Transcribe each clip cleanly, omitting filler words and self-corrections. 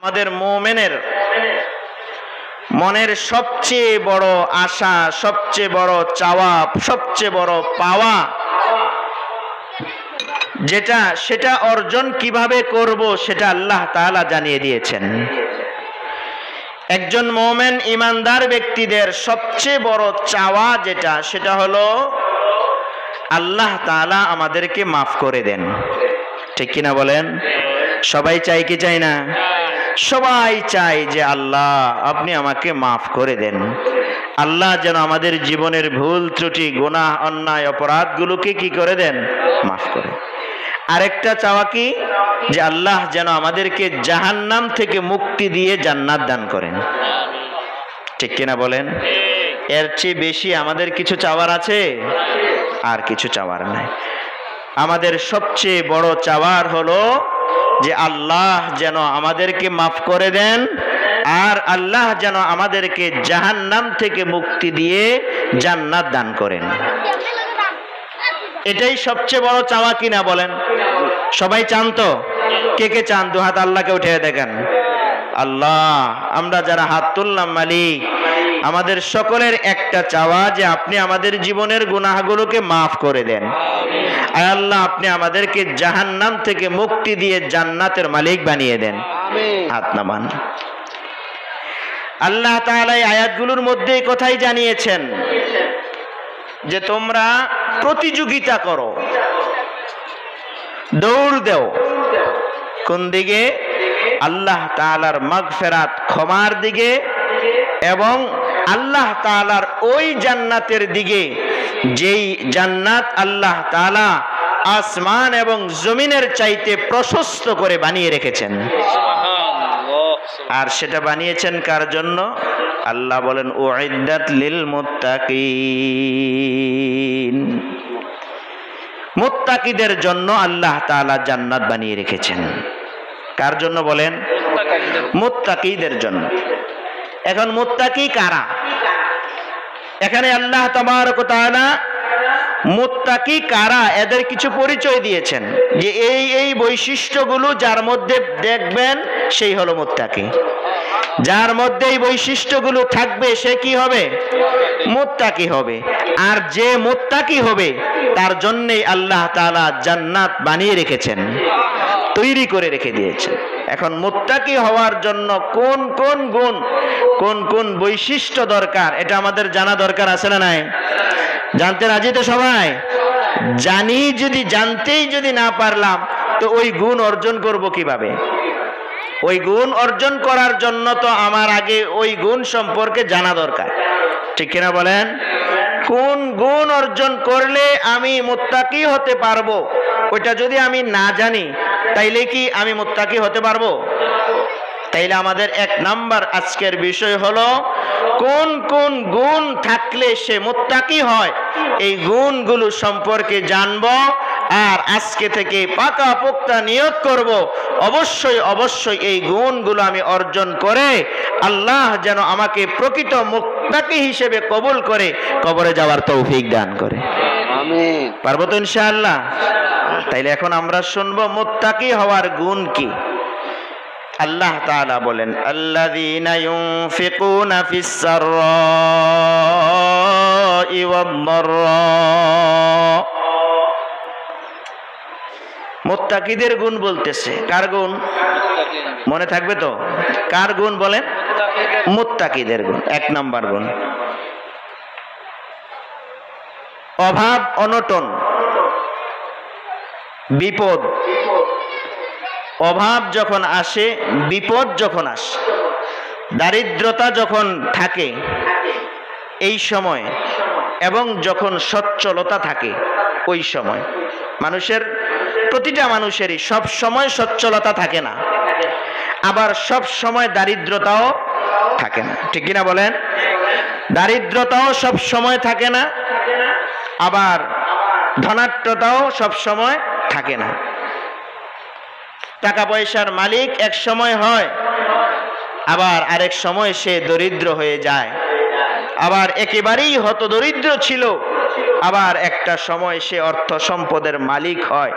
আমাদের মুমিনের মনের সবচেয়ে বড় আশা, সবচেয়ে বড় চাওয়া, সবচেয়ে বড় পাওয়া যেটা, সেটা অর্জন কিভাবে করব সেটা আল্লাহ তাআলা জানিয়ে দিয়েছেন। একজন মুমিন ঈমানদার ব্যক্তিদের সবচেয়ে বড় চাওয়া যেটা, সেটা হলো আল্লাহ তাআলা আমাদেরকে মাফ করে দেন। ঠিক কিনা বলেন? সবাই চাই কি চাই না? সবাই চাই যে আল্লাহ আপনি আমাকে মাফ করে দেন, আল্লাহ যেন আমাদের জীবনের ভুল ত্রুটি, গুনাহ, অন্যায়, অপরাধগুলোকে কি করে দেন? মাফ করে। আরেকটা চাওয়া কি? যে আল্লাহ যেন আমাদেরকে জাহান্নাম থেকে মুক্তি দিয়ে জান্নাত দান করেন। ঠিক কিনা বলেন? এর চেয়ে বেশি আমাদের কিছু চাওয়ার আছে? আর কিছু চাওয়ার নাই। আমাদের সবচেয়ে বড় চাওয়ার হলো যে আল্লাহ যেন আমাদেরকে মাফ করে দেন, আর আল্লাহ যেন আমাদেরকে জাহান্নাম থেকে মুক্তি দিয়ে জান্নাত দান করেন। এটাই সবচেয়ে বড় চাওয়া কিনা বলেন? সবাই চান তো? কে কে চান? দু হাত আল্লাহকে উঠে দেখেন। আল্লাহ, আমরা যারা হাত তুললাম মালিক, আমাদের সকলের একটা চাওয়া যে আপনি আমাদের জীবনের গুনাহগুলোকে মাফ করে দেন। আয় আল্লাহ, আপনি আমাদেরকে জাহান্নাম থেকে মুক্তি দিয়ে জান্নাতের মালিক বানিয়ে দেন। হাত নামান। আল্লাহ তাআলা এই আয়াতগুলোর মধ্যে এই কথাই জানিয়েছেন যে তোমরা প্রতিযোগিতা করো, দৌড় দেও। কোন দিকে? আল্লাহ তাআলার মাগফিরাত, ক্ষমার দিকে, এবং আল্লাহ তাআলার ওই জান্নাতের দিকে যেই জান্নাত আল্লাহ তাআলা আসমান এবং জমিনের চাইতে প্রশস্ত করে বানিয়ে রেখেছেন। আর সেটা বানিয়েছেন কার জন্য? আল্লাহ বলেন উইদ্দাত লিল মুত্তাকিন। মুত্তাকিদের জন্য আল্লাহ তাআলা জান্নাত বানিয়ে রেখেছেন। কার জন্য বলেন? মুত্তাকিদের জন্য। এখন মুত্তাকি কারা? এখানে আল্লাহ তাবারক ওয়া তাআলা মুত্তাকি কারা এদের কিছু পরিচয় দিয়েছেন, যে এই এই বৈশিষ্ট্যগুলো যার মধ্যে দেখবেন সেই হলো মুত্তাকি। যার মধ্যে এই বৈশিষ্ট্যগুলো থাকবে সে কি হবে? মুত্তাকি হবে। আর যে মুত্তাকি হবে তার জন্যই আল্লাহ তাআলা জান্নাত বানিয়ে রেখেছেন, তৈরি করে রেখে দিয়েছেন। এখন মুত্তাকি হওয়ার জন্য কোন কোন গুণ, কোন কোন বৈশিষ্ট্য দরকার, এটা আমাদের জানা দরকার আছে না নাই? জানতে রাজি তো সবাই? জানি, যদি জানতেই যদি না পারলাম তো ওই গুণ অর্জন করব কিভাবে? ওই গুণ অর্জন করার জন্য তো আমার আগে ওই গুণ সম্পর্কে জানা দরকার। ঠিক কিনা বলেন? কোন গুণ অর্জন করলে আমি মুত্তাকি হতে পারবো, ওইটা যদি আমি না জানি তাইলে কি আমি মুত্তাকি হতে পারবো? তাইলে আমাদের এক নাম্বার আজকের বিষয় হলো কোন কোন গুণ থাকলে সে মুত্তাকি হয়, এই গুণগুলো সম্পর্কে জানবো। আর আজকে থেকে পাকা পোক্তা নিয়ত করব, অবশ্যই অবশ্যই এই গুণগুলো আমি অর্জন করে আল্লাহ যেন আমাকে প্রকৃত মুত্তাকি হিসেবে কবুল করে কবরে যাওয়ার তৌফিক দান করে। আমিন। পারবো তো ইনশাআল্লাহ? তাইলে এখন আমরা শুনবো মুত্তাকি হওয়ার গুণ কি। আল্লাহ তাআলা বলেন আল্লাযীনা ইউনফিকুনা ফিস সাররাই ওয়াদ-দাররা। মুত্তাকিদের গুণ বলতেছে। কার গুণ? মনে থাকবে তো? কার গুণ বলেন? মুত্তাকিদের গুণ। এক নাম্বার গুণ, অভাব অনটন, বিপদ, অভাব যখন আসে, বিপদ যখন আসে, দারিদ্রতা যখন থাকে এই সময়, এবং যখন সচ্ছলতা থাকে ওই সময়, মানুষের, প্রতিটা মানুষেরই সব সময় সচ্ছলতা থাকে না, আবার সব সময় দারিদ্রতাও থাকে না। ঠিক কিনা বলেন? দারিদ্রতাও সব সময় থাকে না, আবার ধনাঢ্যতাও সব সময় থাকে না। টাকা পয়সার মালিক এক সময় হয়, আবার আরেক সময় সে দরিদ্র হয়ে যায়। আবার একেবারেই হতদরিদ্র ছিল, আবার একটা সময় সে অর্থ সম্পদের মালিক হয়।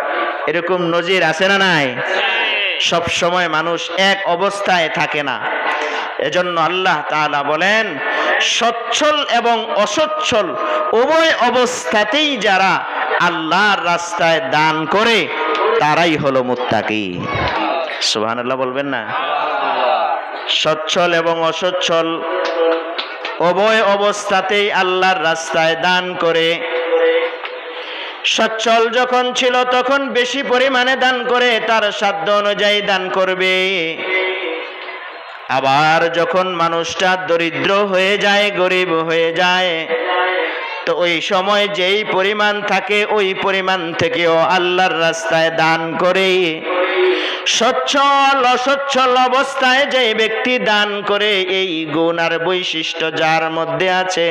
এরকম নজির আছে না নাই? সব সময় মানুষ এক অবস্থায় থাকে না। এজন্য আল্লাহ তাআলা বলেন, সচ্ছল এবং অসচ্ছল উভয় অবস্থাতেই যারা আল্লাহর রাস্তায় দান করে তারাই হলো মুত্তাকি। সুবহানাল্লাহ বলবেন না? সচ্ছল এবং অসচ্ছল উভয় অবস্থাতেই আল্লাহর রাস্তায় দান করে। সচ্ছল যখন ছিল তখন বেশি পরিমাণে দান করে, তার সাধ্য অনুযায়ী দান করবে। আবার যখন মানুষটা দরিদ্র হয়ে যায়, গরিব হয়ে যায়, তো ওই সময় যেই পরিমাণ থাকে ওই পরিমাণ থেকেও আল্লাহর রাস্তায় দান করে। সচ্ছল অসচ্ছল অবস্থায় যে ব্যক্তি দান করে, এই গুণ আর বৈশিষ্ট্য যার মধ্যে আছে,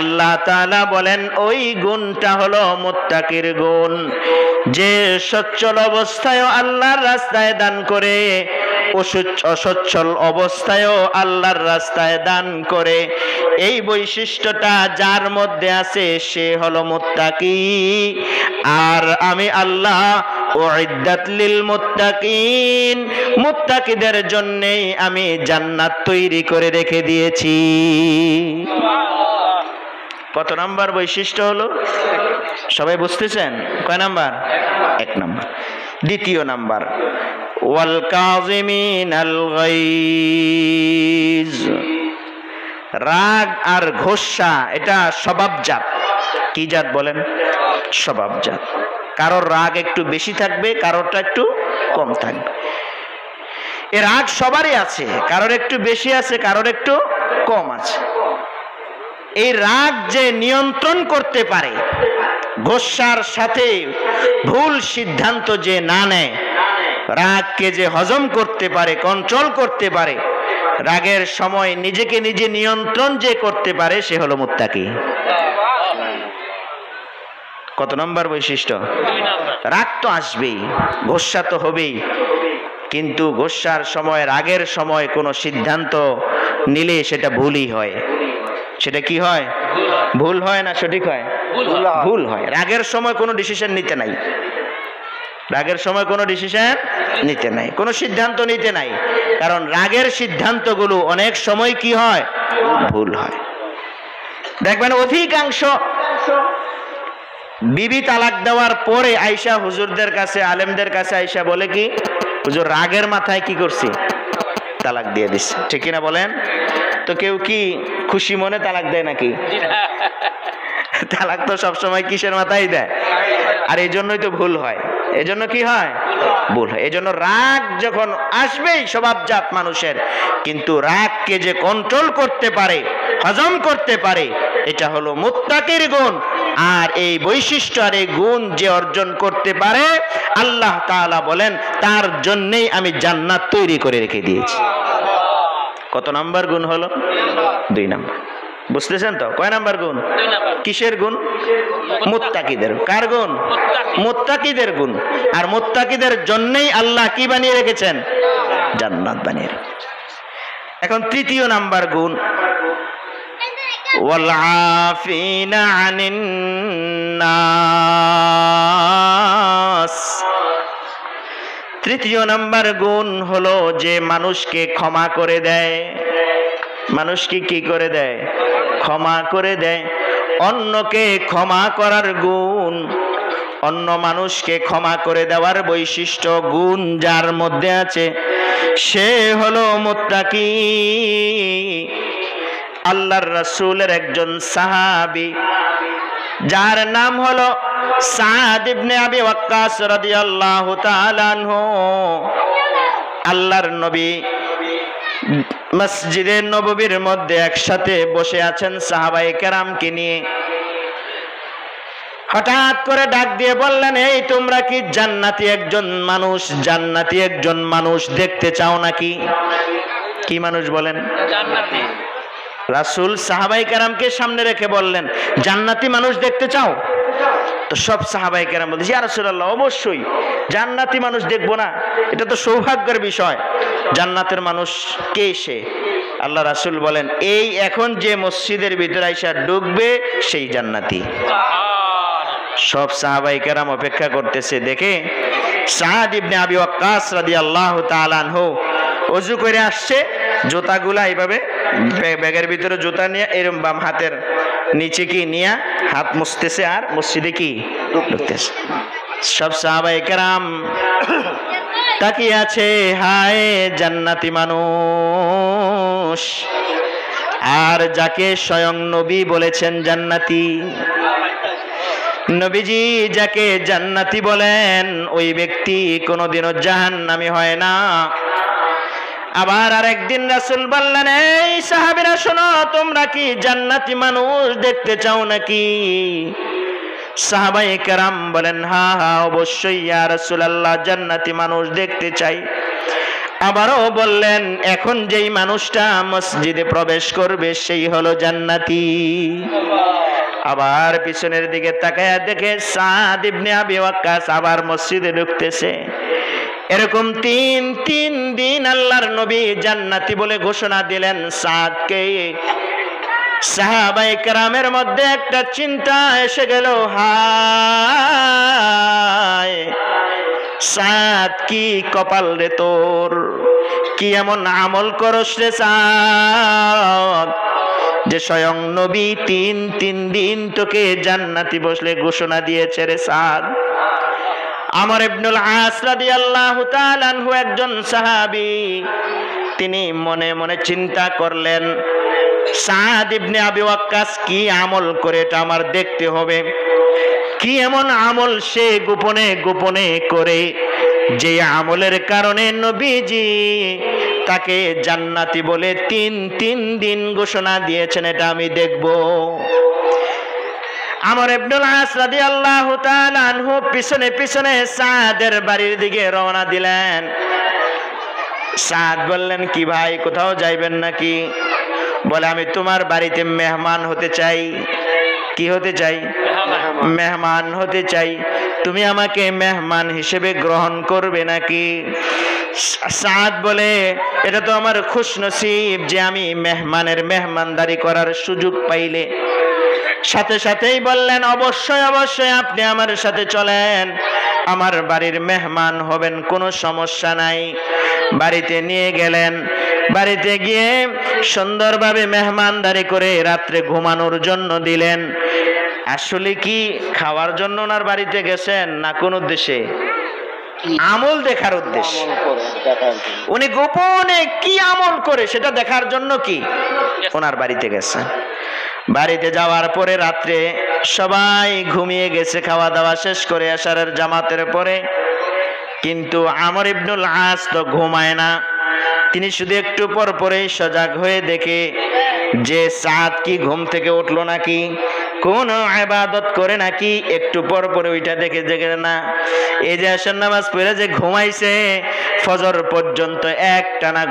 আল্লাহ তাআলা বলেন ওই গুণটা হলো মুত্তাকির গুণ। যে সচ্ছল অবস্থায়ও আল্লাহর রাস্তায় দান করে, অসচ্ছল অবস্থায়ও আল্লাহর রাস্তায় দান করে, এই বৈশিষ্ট্যটা যার মধ্যে আছে সে হলো মুত্তাকি। আর আমি আল্লাহ উইদ্দাত লিল মুত্তাকিন, মুত্তাকিদের জন্যই আমি জান্নাত তৈরি করে রেখে দিয়েছি। কত নাম্বার বৈশিষ্ট্য হলো? সবাই বুঝতেছেন? কয় নাম্বার? 1 নাম্বার। দ্বিতীয় নাম্বার, ওয়াল কাযিমিনাল গাইজ। রাগ আর গোসা এটা স্বভাবজাত। কি জাত বলেন? স্বভাবজাত। কারোর রাগ একটু বেশি থাকবে, কারোরটা একটু কম থাকবে। এ রাগ সবারই আছে, কারোর একটু বেশি আছে, কারোর একটু কম আছে। এই রাগ যে নিয়ন্ত্রণ করতে পারে, গোসার সাথে ভুল সিদ্ধান্ত যে না নেয়, রাগকে যে হজম করতে পারে, কন্ট্রোল করতে পারে, রাগের সময় নিজেকে নিজে নিয়ন্ত্রণ যে করতে পারে, সে হলো মুত্তাকি। কত নম্বর বৈশিষ্ট্য? রাগ তো আসবেই, গোসা তো হবেই, কিন্তু গোসার সময়, রাগের সময় কোনো সিদ্ধান্ত নিলে সেটা ভুলই হয়। সেটা কি হয়? ভুল হয় না সঠিক হয়? ভুল হয়। রাগের সময় কোনো ডিসিশন নিতে নাই, রাগের সময় কোনো ডিসিশন নিতে নাই, কোনো সিদ্ধান্ত নিতে নাই। কারণ রাগের সিদ্ধান্তগুলো অনেক সময় কি হয়? ভুল হয়। দেখবেন অধিকাংশ বিবি তালাক দেওয়ার পরে আয়েশা হুজুরদের কাছে, আলেমদের কাছে আয়েশা বলে কি, হুজুর রাগের মাথায় কি করছি? তালাক দিয়ে দিচ্ছে। ঠিক কিনা বলেন? তো কেউ কি খুশি মনে তালাক দেয় নাকি? তালাক তো সবসময় কিসের মাথায় দেয়? আর এই জন্যই তো ভুল হয়। এই জন্য কি হয়? ভুল হয়। এই জন্য রাগ যখন আসবেই স্বভাবজাত মানুষের, কিন্তু রাগকে যে কন্ট্রোল করতে পারে, হজম করতে পারে, এটা হলো মুত্তাকির গুণ। আর এই বৈশিষ্ট্য আর এই গুণ যে অর্জন করতে পারে, আল্লাহ তাআলা বলেন তার জন্যই আমি জান্নাত তৈরি করে রেখে দিয়েছি। কত নাম্বার গুণ হলো? 2 নাম্বার। বুঝতেছেন তো? কয় নাম্বার গুণ? কিসের গুণ? মুত্তাকিদের। কার গুণ? মুত্তাকিদের গুণ। আর মুত্তাকিদের জন্যই আল্লাহ কি বানিয়ে রেখেছেন? জান্নাত বানিয়ে রেখেছেন। এখন তৃতীয় নাম্বার গুণ, ওয়াল আফিনা আনিন নাস। তৃতীয় নাম্বার গুণ হলো যে মানুষকে ক্ষমা করে দেয়। মানুষকে কি করে দেয়? ক্ষমা করে দেয়। অন্যকে ক্ষমা করার গুণ, অন্য মানুষকে ক্ষমা করে দেওয়ার বৈশিষ্ট্য, গুণ যার মধ্যে আছে, সে হলো মুত্তাকি। আল্লাহর রাসূলের একজন সাহাবী, যার নাম হলো সাদ ইবনে আবি ওয়াক্কাস রাদিয়াল্লাহু তাআলা আনহু, আল্লাহর নবী মসজিদে নববীর মধ্যে একসাথে বসে আছেন সাহাবায়ে কেরামকে নিয়ে। হঠাৎ করে ডাক দিয়ে বললেন, এই তোমরা কি জান্নাতি একজন মানুষ দেখতে চাও নাকি? কি মানুষ বলেন? জান্নাতি। রাসূল সাহাবায়ে কেরামকে সামনে রেখে বললেন, জান্নাতি মানুষ দেখতে চাও? তো সব সাহাবায়ে কেরাম বলছে, ইয়া রাসূলুল্লাহ, অবশ্যই জান্নাতি মানুষ দেখবো না? এটা তো সৌভাগ্যের বিষয়। জান্নাতের মানুষ কে সে? আল্লাহ রাসূল বলেন, এই এখন যে মসজিদের ভিতরে আইসা ঢুকবে সেই জান্নাতি। সব সাহাবায়ে কেরাম অপেক্ষা করতেছে, দেখে সাদ ইবনে আবি ওয়াক্কাস রাদিয়াল্লাহু তাআলা আনহু ওযু করে আসছে, জুতাগুলা এইভাবে ব্যাগের ভিতরে জুতা নিয়ে এরকম বাম হাতের নিচে কি নিয়ে হাত মুছতেছে আর মসজিদে কি ঢুকতেছে। সব সাহাবায়ে কেরাম তাকিয়ে আছে, হায় জান্নাতি মানুষ, আর যাকে স্বয়ং নবী বলেছেন জান্নাতি, নবীজি যাকে জান্নাতি বলেন ওই ব্যক্তি কোনোদিনও জাহান্নামী হয় না। আবার আরেকদিন রাসূল বললেন, এই সাহাবীরা শোনো, তোমরা কি জান্নাতি মানুষ দেখতে চাও নাকি? সাহাবায়ে কেরাম বলেন, হ্যাঁ হ্যাঁ অবশ্যই ইয়া রাসূলুল্লাহ, জান্নাতি মানুষ দেখতে চাই। আবারও বললেন, এখন যেই মানুষটা মসজিদে প্রবেশ করবে সেই হলো জান্নাতি। আবার পিছনের দিকে তাকায়া দেখে সাদ ইবনে আবি ওয়াক্কাস আবার মসজিদে ঢুকতেছে। এরকম তিন দিন আল্লাহর নবী জান্নাতি বলে ঘোষণা দিলেন সাদকে। সাহাবায়ে কেরামের মধ্যে একটা চিন্তা এসে গেল, হায় সাদ, কি কপাল রে তোর, কি এমন আমল করস রে সাদ, যে স্বয়ং নবী তিন দিন তোকে জান্নাতি বসলে ঘোষণা দিয়েছে রে সাদ। আমর ইবনুল আস রাদিয়াল্লাহু তাআলা আনহু একজন সাহাবী, তিনি মনে মনে চিন্তা করলেন, সাদ ইবনে আবি ওয়াক্কাস কি আমল করে এটা আমার দেখতে হবে। কি এমন আমল সে গোপনে গোপনে করে যে আমলের কারণে নবীজি তাকে জান্নাতি বলে তিন দিন ঘোষণা দিয়েছেন, এটা আমি দেখব। আমর ইবনুল আস রাদিয়াল্লাহু তাআলা আনহু পিছনে পিছনে সাদের বাড়ির দিকে রওনা দিলেন। সাদ বললেন, কি ভাই কোথাও যাইবেন নাকি? বলে, আমি তোমার বাড়িতে মেহমান হতে চাই। কি হতে চাই? মেহমান হতে চাই। তুমি আমাকে মেহমান হিসেবে গ্রহণ করবে নাকি? সাদ বলে, এটা তো আমার খুশনসিব যে আমি মেহমানদারি করার সুযোগ পাইলে। সাথে সাথেই বললেন, অবশ্যই অবশ্যই আপনি আমার সাথে চলেন, আমার বাড়ির মেহমান হবেন, কোনো সমস্যা নাই। বাড়িতে নিয়ে গেলেন। বাড়িতে গিয়ে সুন্দরভাবে মেহমানদারি করে রাত্রে ঘুমানোর জন্য দিলেন। আসলে কি খাওয়ার জন্য ওনার বাড়িতে গেছেন না কোন উদ্দেশ্যে? আমল দেখার উদ্দেশ্যে। উনি গোপনে কি আমল করে সেটা দেখার জন্য কি ওনার বাড়িতে গেছেন। বাড়িতে যাওয়ার পরে রাত্রে সবাই ঘুমিয়ে গেছে খাওয়া দাওয়া শেষ করে এশারের জামাতের পরে, কিন্তু আমর ইবনুল আস তো ঘুমায় না। তিনি শুধু একটু পর পরেই সজাগ হয়ে দেখে যে সাদ কি ঘুম থেকে উঠলো নাকি, কোন ইবাদত করে নাকি, একটু পর পরে ওইটা দেখে না। এই যে আসর নামাজ পড়ে যে ঘুমাইছে ফজর পর্যন্ত একটানা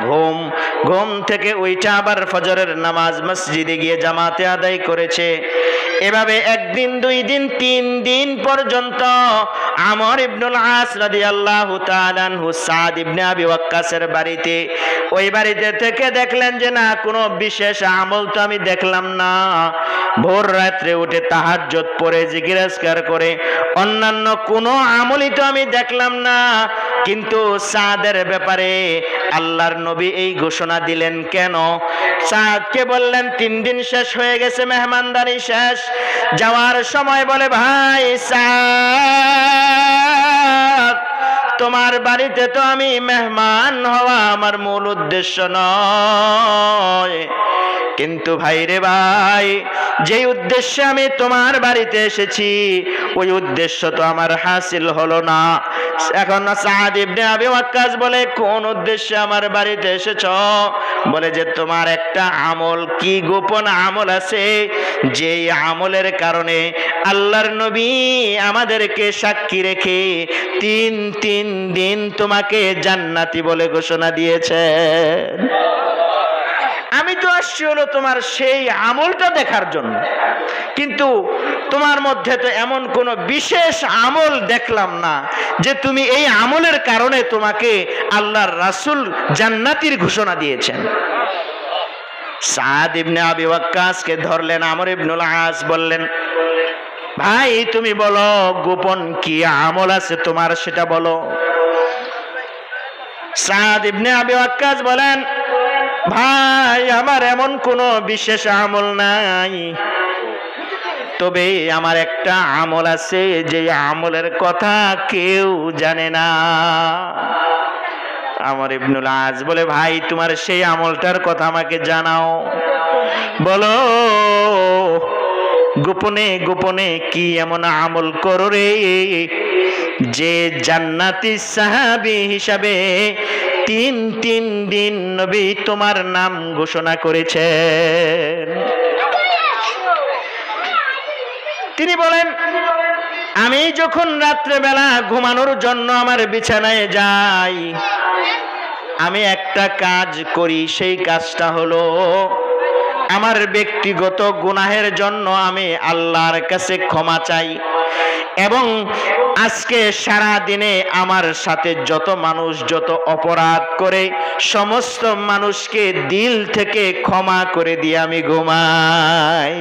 ঘুম থেকে ওইটা আবার ফজরের নামাজ মসজিদে গিয়ে জামাতে আদায় করেছে। এভাবে একদিন, 2 দিন, 3 দিন পর্যন্ত আমর ইবনুল আস রাদিয়াল্লাহু তাআলা আনহু সাদ ইবনে আবি ওয়াক্কাসের বাড়িতে, ওই বাড়িতে থেকে দেখলেন যে না, কোনো বিশেষ আমল তো আমি দেখলাম না। ভোর রাত্রে উঠে তাহাজ্জুদ পড়ে জিকির আজকার করে অন্যান্য কোনো আমলই তো আমি দেখলাম না। কিন্তু সাদের ব্যাপারে আল্লাহর নবী এই ঘোষণা দিলেন কেন? সাদকে বললেন 3 দিন শেষ হয়ে গেছে, মেহমানদারি শেষ। যাওয়ার সময় বলে, ভাই সাদ, তোমার বাড়িতে তো আমি মেহমান হওয়া আমার মূল উদ্দেশ্য নয়, কিন্তু ভাই রে ভাই, যেই উদ্দেশ্যে আমি তোমার বাড়িতে এসেছি ওই উদ্দেশ্য তো আমার হাসিল হলো না। এখন সাদ ইবনে আবি ওয়াক্কাস বলে, কোন উদ্দেশ্যে আমার বাড়িতে এসেছো? বলে যে তোমার একটা আমল, কি গোপন আমল আছে যেই আমলের কারণে আল্লাহর নবী আমাদেরকে সাক্ষী রেখে 3 দিন তোমাকে জান্নাতি বলে ঘোষণা দিয়েছেন। আমি তো আসছি হলো তোমার সেই আমলটা দেখার জন্য, কিন্তু তোমার মধ্যে তো এমন কোন বিশেষ আমল দেখলাম না যে তুমি এই আমলের কারণে তোমাকে আল্লাহর রাসূল জান্নাতির ঘোষণা দিয়েছেন। সাদ ইবনে আবি ওয়াক্কাসকে ধরলেন। আমর ইবনুল আস বললেন, ভাই তুমি বলো গোপন কি আমল আছে তোমার, সেটা বলো। সাদ ইবনে আবি ওয়াক্কাস বলেন, ভাই আমার এমন কোনো বিশেষ আমল নাই, তবে আমার একটা আমল আছে, যে আমলের কথা কেউ জানে না। আমর ইবনুল আস বলে, ভাই তোমার সেই আমলটার কথা আমাকে জানাও, বলো গোপনে গোপনে কি এমন আমল করো রে, যে জান্নাতি সাহাবী হিসাবে তিন দিন নবী তোমার নাম ঘোষণা করেছেন। তিনি বলেন, আমি যখন রাত্রেবেলা ঘুমানোর জন্য আমার বিছানায় যাই, আমি একটা কাজ করি, সেই কাজটা হলো আমার ব্যক্তিগত গুনাহের জন্য আমি আল্লাহর কাছে ক্ষমা চাই, এবং আজকে সারা দিনে আমার সাথে যত মানুষ যত অপরাধ করে সমস্ত মানুষকে দিল থেকে ক্ষমা করে দিয়ে আমি ঘুমাই।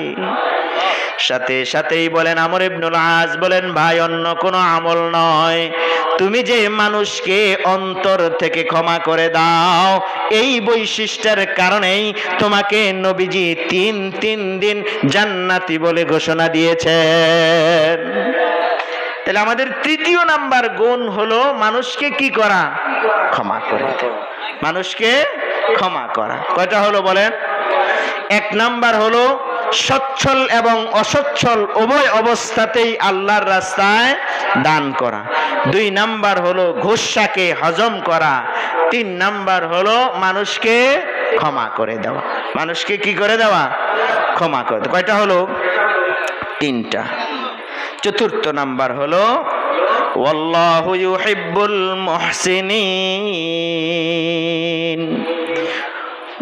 সাথে সাথেই বলেন আমর ইবনুল আস বলেন, ভাই অন্য কোনো আমল নয়, তুমি যে মানুষকে অন্তর থেকে ক্ষমা করে দাও, এই বৈশিষ্ট্যের কারণেই তোমাকে নবীজি তিন দিন জান্নাতি বলে ঘোষণা দিয়েছেন। তাহলে আমাদের তৃতীয় নাম্বার গুণ হলো মানুষকে কি করা? ক্ষমা করে, মানুষকে ক্ষমা করা। কয়টা হলো বলেন? এক নাম্বার হলো সচ্ছল এবং অসচ্ছল উভয় অবস্থাতেই আল্লাহর রাস্তায় দান করা। দুই নাম্বার হলো ঘুষাকে হজম করা। তিন নাম্বার হলো মানুষকে ক্ষমা করে দেওয়া। মানুষকে কি করে দেওয়া? ক্ষমা করে দেওয়া। কয়টা হলো? তিনটা। চতুর্থ নাম্বার হলো ওয়াল্লাহু ইউহিব্বুল মুহসিনিন।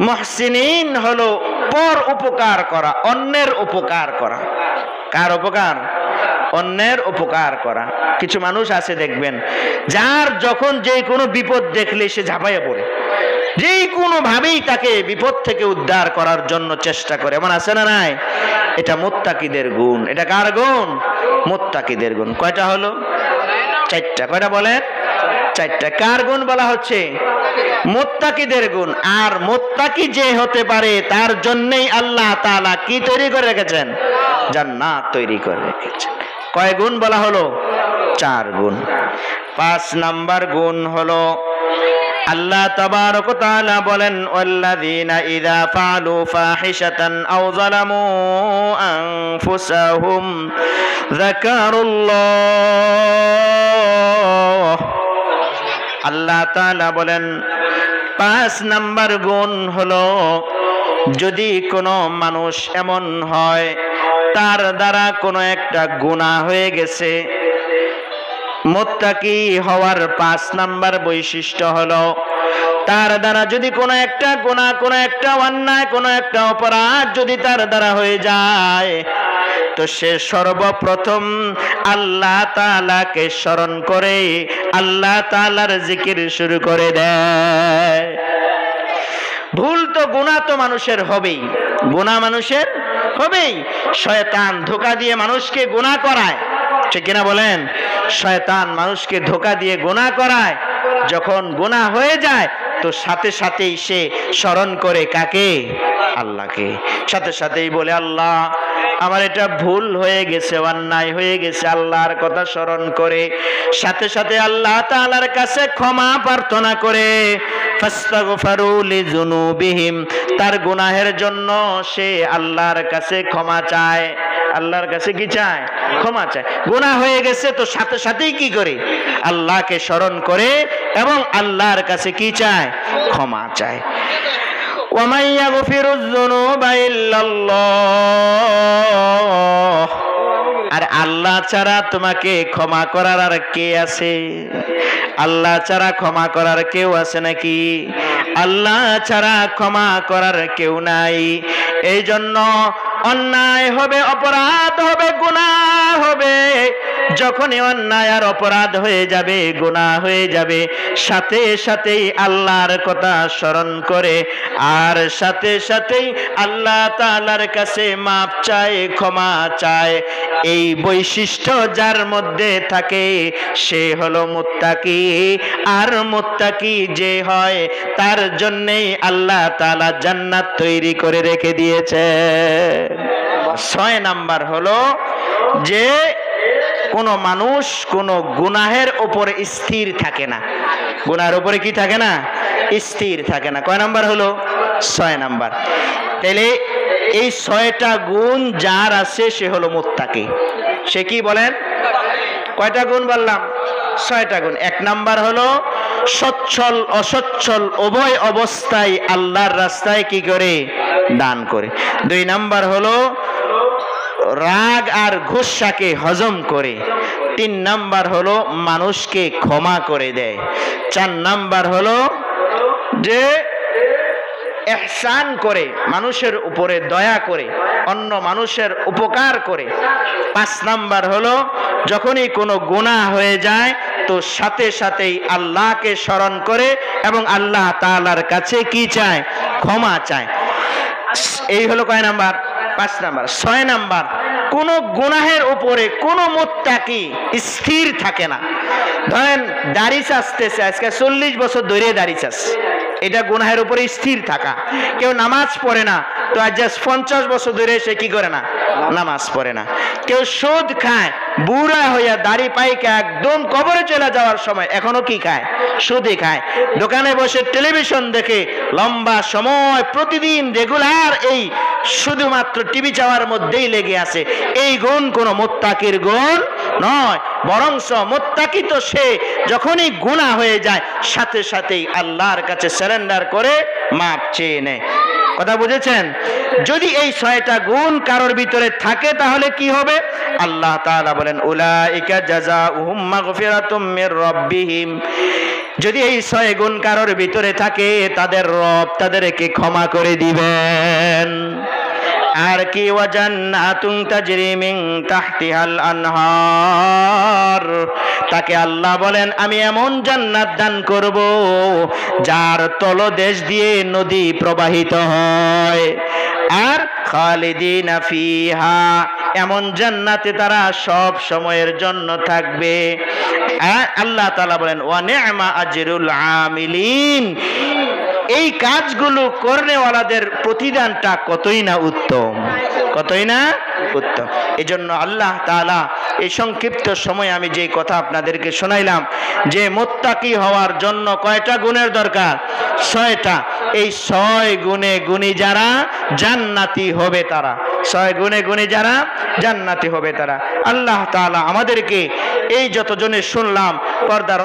মুহসিনিন হলো পর উপকার করা, অন্যের উপকার করা। কার উপকার? অন্যের উপকার করা। কিছু মানুষ আছে দেখবেন, যার যখন যে কোনো বিপদ দেখলে সে ঝাঁপাইয়া পড়ে, যে কোনো ভাবেই তাকে বিপদ থেকে উদ্ধার করার জন্য চেষ্টা করে। এমন আছে না নাই? এটা মুত্তাকিদের গুণ। এটা কার গুণ? মুত্তাকিদের গুণ। কয়টা হলো? চারটা। কয়টা বলেন? চারটা। কার গুণ বলা হচ্ছে? মুত্তাকিদের গুণ। আর মুত্তাকি যে হতে পারে তার জন্যই আল্লাহ তাআলা কি তৈরি করে রেখেছেন? জান্নাত তৈরি করে রেখেছেন। কয় গুণ বলা হলো? 4 গুণ। 5 নাম্বার গুণ হলো আল্লাহ তাবারক ওয়া তাআলা বলেন, ওয়াল্লাযীনা ইযা ফাআলু ফাহিশাতান আও যালামু আনফুসাহুম যাকারুল্লাহ। আল্লাহ তাআলা বলেন 5 নাম্বার গুণ হলো, যদি কোনো মানুষ এমন হয় তার দ্বারা কোনো একটা গুনাহ হয়ে গেছে, মুত্তাকি হওয়ার 5 নাম্বার বৈশিষ্ট্য হলো, তার দ্বারা যদি কোনো একটা গুনাহ, কোনো একটা অন্যায়, কোনো একটা অপরাধ যদি তার দ্বারা হয়ে যায়, তো সে সর্বপ্রথম আল্লাহ তাআলাকে স্মরণ করে আল্লাহ তাআলার জিকির শুরু করে দেয়। ভুল তো গুনাহ তো মানুষের হবেই, গুনাহ মানুষের হবেই। শয়তান ধোঁকা দিয়ে মানুষকে গুনাহ করায়, ঠিক কিনা বলেন? শয়তান মানুষকে ধোঁকা দিয়ে গুনাহ করায়। যখন গুনাহ হয়ে যায় তো সাথে সাথেই সে স্মরণ করে কাকে? আল্লাহকে। সাথে সাথেই বলে, আল্লাহ আমার এটা ভুল হয়ে গেছে, অন্যায় হয়ে গেছে, আল্লাহর কথা স্মরণ করে সাথে সাথে আল্লাহ তাআলার কাছে ক্ষমা প্রার্থনা করে ফাস্তাগফিরু লিযুনুবিহিম, তার গুনাহের জন্য সে আল্লাহর কাছে ক্ষমা চায়। আল্লাহর কাছে কি চায়? ক্ষমা চায়। গুনাহ হয়ে গেছে তো সাথে সাথেই কি করে? আল্লাহকে স্মরণ করে এবং আল্লাহর কাছে কি চায়? ক্ষমা চায়। ওয়ামান ইয়াগফিরুয যুনুবা ইল্লাল্লাহ, আর আল্লাহ ছাড়া তোমাকে ক্ষমা করার আর কে আছে? আল্লাহ ছাড়া ক্ষমা করার কেউ আছে নাকি? আল্লাহ ছাড়া ক্ষমা করার কেউ নাই। এই জন্য অন্যায় হবে, অপরাধ হবে, গুনাহ হবে, যখনই অন্যায় আর অপরাধ হয়ে যাবে, গুনাহ হয়ে যাবে, সাথে সাথেই আল্লাহর কথা স্মরণ করে আর সাথে সাথেই আল্লাহ তাআলার কাছে মাপ চায়, ক্ষমা চায়, এই বৈশিষ্ট্য যার মধ্যে থাকে সে হলো মুত্তাকি। আর মুত্তাকি যে হয় তার জন্যই আল্লাহ তাআলা জান্নাত তৈরি করে রেখে দিয়েছে। 6 নাম্বার হলো যে কোন মানুষ কোন গুনাহের উপরে স্থির থাকে না। গুনাহের উপরে কি থাকে না? স্থির থাকে না। কয় নাম্বার হলো? 6 নাম্বার। তাহলে এই 6টা গুণ যার আছে সে হলো মুত্তাকি। সে কি বলেন? কয়টা গুণ বললাম? 6টা গুণ। 1 নাম্বার হলো সচ্ছল অসচ্ছল উভয় অবস্থায় আল্লাহর রাস্তায় কি করে? দান করে। 2 নাম্বার হলো রাগ আর গুসাকে হজম করে। 3 নাম্বার হলো মানুষকে ক্ষমা করে দেয়। 4 নাম্বার হলো যে ইহসান করে, মানুষের উপরে দয়া করে, অন্য মানুষের উপকার করে। 5 নাম্বার হলো যখনই কোনো গুনাহ হয়ে যায় তো সাথে সাথেই আল্লাহকে স্মরণ করে এবং আল্লাহ তাআলার কাছে কি চায়? ক্ষমা চায়। এই হলো কয় নাম্বার? 5 নাম্বার। 6 নাম্বার, কোন গুনাহের উপরে কোন মুত্তাকি স্থির থাকে না। ধরেন দাড়ি চাচতেছে, আজকে 40 বছর ধরে দাড়ি চাচ্ছে, এটা গুনাহের উপরে স্থির থাকা। কেউ নামাজ পড়ে না, তো আজ 50 বছর ধরে সে কি করে না? নামাজ পড়ে না। কেউ সুদ খায়, বুড়া হইয়া দাড়ি পাইকা একদম কবরে চলে যাওয়ার সময় এখনো কি খায়? সুদই খায়। দোকানে বসে টেলিভিশন দেখে লম্বা সময় প্রতিদিন রেগুলার এই শুধুমাত্র টিভি চাওয়ার মধ্যেই লেগে আছে। এই গুণ কোন মুত্তাকির গুণ নয়, বরংস মুত্তাকি তো সে যখনই গুনাহ হয়ে যায় সাথে সাথেই আল্লাহর কাছে সারেন্ডার করে মাপ চেয়ে নেয়। কথা বুঝেছেন? যদি এই 6টা গুণ কারোর ভিতরে থাকে তাহলে কি হবে? আল্লাহ তাআলা বলেন উলাইকা জাযাউহুম মাগফিরাতুম মির রাব্বিহিম। যদি এই 6 গুণ কারোর ভিতরে থাকে তাদের রব তাদেরকে ক্ষমা করে দিবেন। আর কি ওয়া জান্নাতুন তাজরি মিন তাহতিহাল আনহার, তাকে আল্লাহ বলেন আমি এমন জান্নাত দান করব যার তলদেশ দিয়ে নদী প্রবাহিত হয়। আর খালিদিনা ফিহা, এমন জান্নাতে তারা সব সময়ের জন্য থাকবে। আল্লাহ তাআলা বলেন ওয়া নি'মা আজরুল আমিলিন, এই কাজগুলো করনেওয়ালাদের প্রতিদানটা কতই না উত্তম, কতই না উত্তম। এজন্য আল্লাহ তাআলা এই সংক্ষিপ্ত সময়ে আমি যে কথা আপনাদেরকে শোনাইলাম যে মুত্তাকি হওয়ার জন্য কয়টা গুণের দরকার? 6টা। এই 6 গুণে গুণী যারা জান্নাতি হবে তারা, 6 গুণে গুণী যারা জান্নাতি হবে তারা। আল্লাহ তাআলা আমাদেরকে এই যতজনে শুনলাম পর্দার